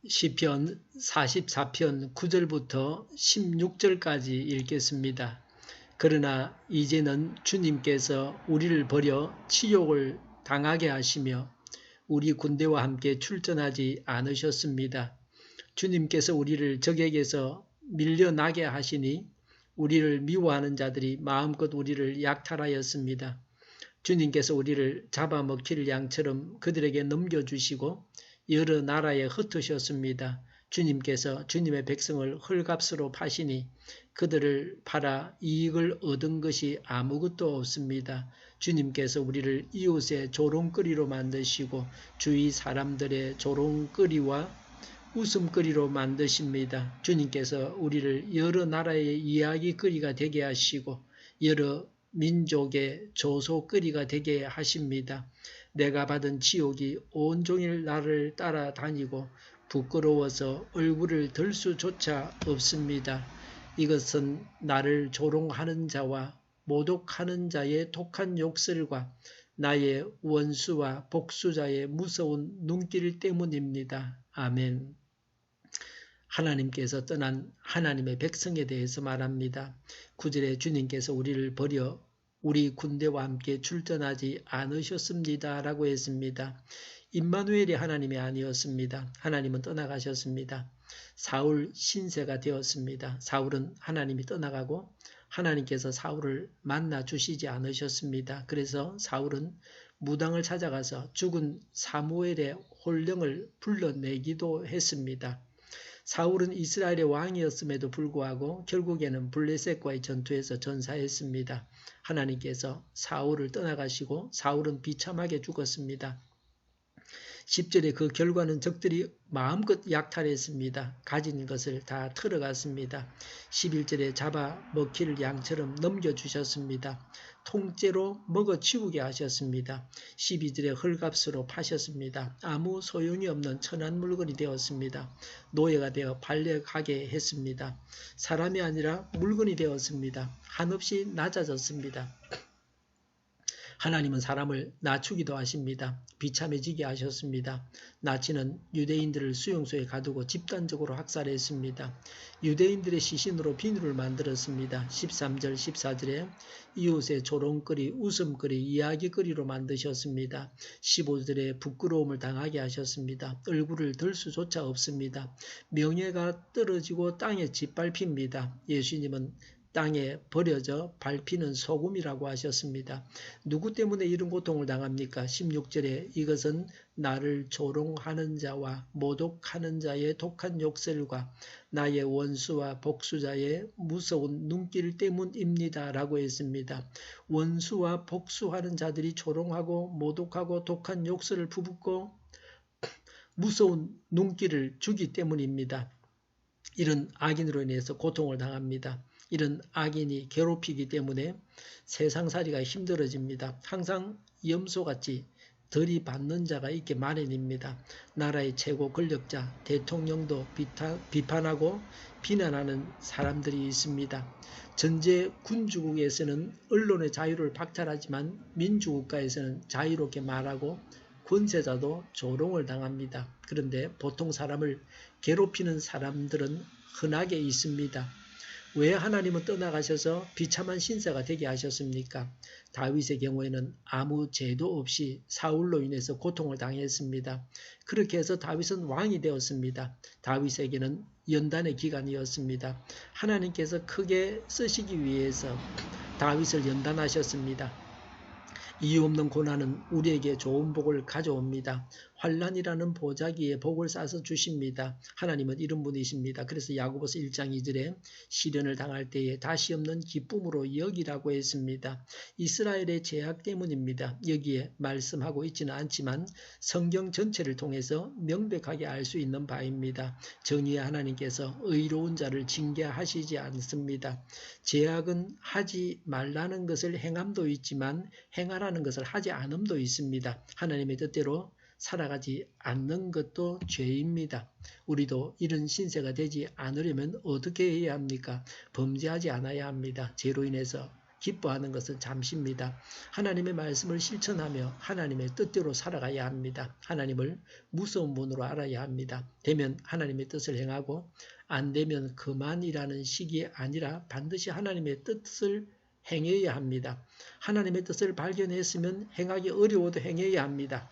시편 44편 9절부터 16절까지 읽겠습니다. 그러나 이제는 주님께서 우리를 버려 치욕을 당하게 하시며 우리 군대와 함께 출전하지 않으셨습니다. 주님께서 우리를 적에게서 밀려나게 하시니 우리를 미워하는 자들이 마음껏 우리를 약탈하였습니다. 주님께서 우리를 잡아먹힐 양처럼 그들에게 넘겨주시고 여러 나라에 흩으셨습니다. 주님께서 주님의 백성을 헐값으로 파시니 그들을 팔아 이익을 얻은 것이 아무것도 없습니다. 주님께서 우리를 이웃의 조롱거리로 만드시고 주위 사람들의 조롱거리와 웃음거리로 만드십니다. 주님께서 우리를 여러 나라의 이야기거리가 되게 하시고 여러 민족의 조소거리가 되게 하십니다. 내가 받은 치욕이 온종일 나를 따라다니고 부끄러워서 얼굴을 들 수조차 없습니다. 이것은 나를 조롱하는 자와 모독하는 자의 독한 욕설과 나의 원수와 복수자의 무서운 눈길 때문입니다. 아멘. 하나님께서 떠난 하나님의 백성에 대해서 말합니다. 9절에 주님께서 우리를 버려 우리 군대와 함께 출전하지 않으셨습니다. 라고 했습니다. 임마누엘이 하나님이 아니었습니다. 하나님은 떠나가셨습니다. 사울 신세가 되었습니다. 사울은 하나님이 떠나가고 하나님께서 사울을 만나 주시지 않으셨습니다. 그래서 사울은 무당을 찾아가서 죽은 사무엘의 혼령을 불러내기도 했습니다. 사울은 이스라엘의 왕이었음에도 불구하고 결국에는 블레셋과의 전투에서 전사했습니다. 하나님께서 사울을 떠나가시고 사울은 비참하게 죽었습니다. 10절에 그 결과는 적들이 마음껏 약탈했습니다. 가진 것을 다 털어갔습니다. 11절에 잡아먹힐 양처럼 넘겨주셨습니다. 통째로 먹어치우게 하셨습니다. 12절에 헐값으로 파셨습니다. 아무 소용이 없는 천한 물건이 되었습니다. 노예가 되어 발려가게 했습니다. 사람이 아니라 물건이 되었습니다. 한없이 낮아졌습니다. 하나님은 사람을 낮추기도 하십니다. 비참해지게 하셨습니다. 나치는 유대인들을 수용소에 가두고 집단적으로 학살했습니다. 유대인들의 시신으로 비누를 만들었습니다. 13절 14절에 이웃의 조롱거리, 웃음거리, 이야기거리로 만드셨습니다. 15절에 부끄러움을 당하게 하셨습니다. 얼굴을 들 수조차 없습니다. 명예가 떨어지고 땅에 짓밟힙니다. 예수님은 땅에 버려져 밟히는 소금이라고 하셨습니다. 누구 때문에 이런 고통을 당합니까? 16절에 이것은 나를 조롱하는 자와 모독하는 자의 독한 욕설과 나의 원수와 복수자의 무서운 눈길 때문입니다. 라고 했습니다. 원수와 복수하는 자들이 조롱하고 모독하고 독한 욕설을 부붓고 무서운 눈길을 주기 때문입니다. 이런 악인으로 인해서 고통을 당합니다. 이런 악인이 괴롭히기 때문에 세상살이가 힘들어집니다. 항상 염소같이 들이받는 자가 있게 마련입니다. 나라의 최고 권력자, 대통령도 비판하고 비난하는 사람들이 있습니다. 전제 군주국에서는 언론의 자유를 박탈하지만 민주국가에서는 자유롭게 말하고 권세자도 조롱을 당합니다. 그런데 보통 사람을 괴롭히는 사람들은 흔하게 있습니다. 왜 하나님은 떠나가셔서 비참한 신세가 되게 하셨습니까? 다윗의 경우에는 아무 죄도 없이 사울로 인해서 고통을 당했습니다. 그렇게 해서 다윗은 왕이 되었습니다. 다윗에게는 연단의 기간이었습니다. 하나님께서 크게 쓰시기 위해서 다윗을 연단하셨습니다. 이유 없는 고난은 우리에게 좋은 복을 가져옵니다. 환난이라는 보자기에 복을 싸서 주십니다. 하나님은 이런 분이십니다. 그래서 야고보서 1장 2절에 시련을 당할 때에 다시 없는 기쁨으로 여기라고 했습니다. 이스라엘의 죄악 때문입니다. 여기에 말씀하고 있지는 않지만 성경 전체를 통해서 명백하게 알 수 있는 바입니다. 정의의 하나님께서 의로운 자를 징계하시지 않습니다. 죄악은 하지 말라는 것을 행함도 있지만 행하라는 것을 하지 않음도 있습니다. 하나님의 뜻대로 살아가지 않는 것도 죄입니다. 우리도 이런 신세가 되지 않으려면 어떻게 해야 합니까? 범죄하지 않아야 합니다. 죄로 인해서 기뻐하는 것은 잠시입니다. 하나님의 말씀을 실천하며 하나님의 뜻대로 살아가야 합니다. 하나님을 무서운 분으로 알아야 합니다. 되면 하나님의 뜻을 행하고 안 되면 그만이라는 식이 아니라 반드시 하나님의 뜻을 행해야 합니다. 하나님의 뜻을 발견했으면 행하기 어려워도 행해야 합니다.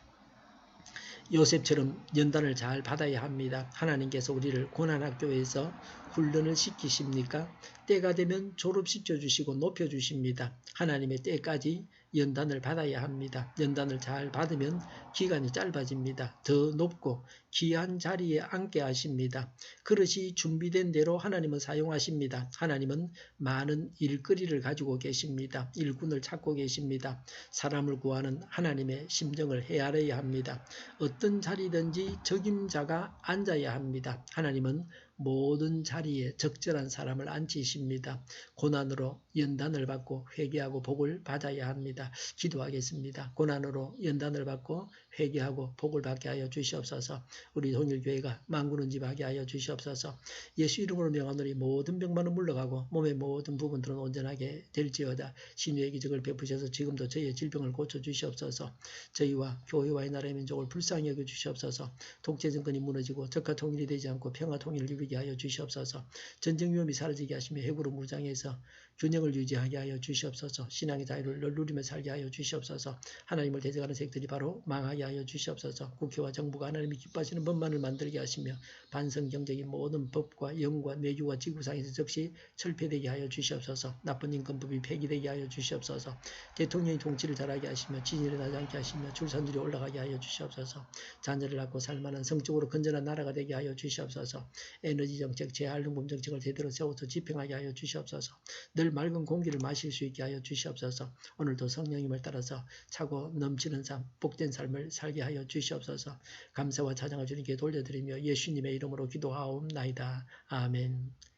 요셉처럼 연단을 잘 받아야 합니다. 하나님께서 우리를 고난학교에서 훈련을 시키십니까? 때가 되면 졸업시켜 주시고 높여 주십니다. 하나님의 때까지 연단을 받아야 합니다. 연단을 잘 받으면 기간이 짧아집니다. 더 높고 귀한 자리에 앉게 하십니다. 그릇이 준비된 대로 하나님은 사용하십니다. 하나님은 많은 일거리를 가지고 계십니다. 일꾼을 찾고 계십니다. 사람을 구하는 하나님의 심정을 헤아려야 합니다. 어떤 자리든지 적임자가 앉아야 합니다. 하나님은 모든 자리에 적절한 사람을 앉히십니다. 고난으로 연단을 받고 회개하고 복을 받아야 합니다. 기도하겠습니다. 고난으로 연단을 받고 회개하고 복을 받게 하여 주시옵소서. 우리 동일교회가 만군의 집 하게 하여 주시옵소서. 예수 이름으로 명하노니 모든 병만은 물러가고 몸의 모든 부분들은 온전하게 될지어다. 신유의 기적을 베푸셔서 지금도 저희의 질병을 고쳐 주시옵소서. 저희와 교회와의 나라의 민족을 불쌍히 여겨 주시옵소서. 독재 정권이 무너지고 적화 통일이 되지 않고 평화 통일을 이루게 하여 주시옵소서. 전쟁 위험이 사라지게 하시며 핵으로 무장해서 균형을 유지하게 하여 주시옵소서. 신앙의 자유를 늘 누리며 살게 하여 주시옵소서. 하나님을 대적하는 세력들이 바로 망하게 하여 주시옵소서. 국회와 정부가 하나님이 기뻐하시는 법만을 만들게 하시며 반성 경쟁의 모든 법과 영과 내주와 지구상에서 즉시 철폐되게 하여 주시옵소서. 나쁜 인권법이 폐기되게 하여 주시옵소서. 대통령이 통치를 잘하게 하시며 지진이 일어나지 않게 하시며 출산율이 올라가게 하여 주시옵소서. 자녀를 낳고 살만한 성적으로 건전한 나라가 되게 하여 주시옵소서. 에너지 정책, 재활용품 정책을 제대로 세워서 집행하게 하여 주시옵소서. 늘 맑은 공기를 마실 수 있게 하여 주시옵소서. 오늘도 성령님을 따라서 차고 넘치는 삶, 복된 삶을 살게 하여 주시옵소서. 감사와 찬양을 주님께 돌려드리며 예수님의 이름으로 기도하옵나이다. 아멘.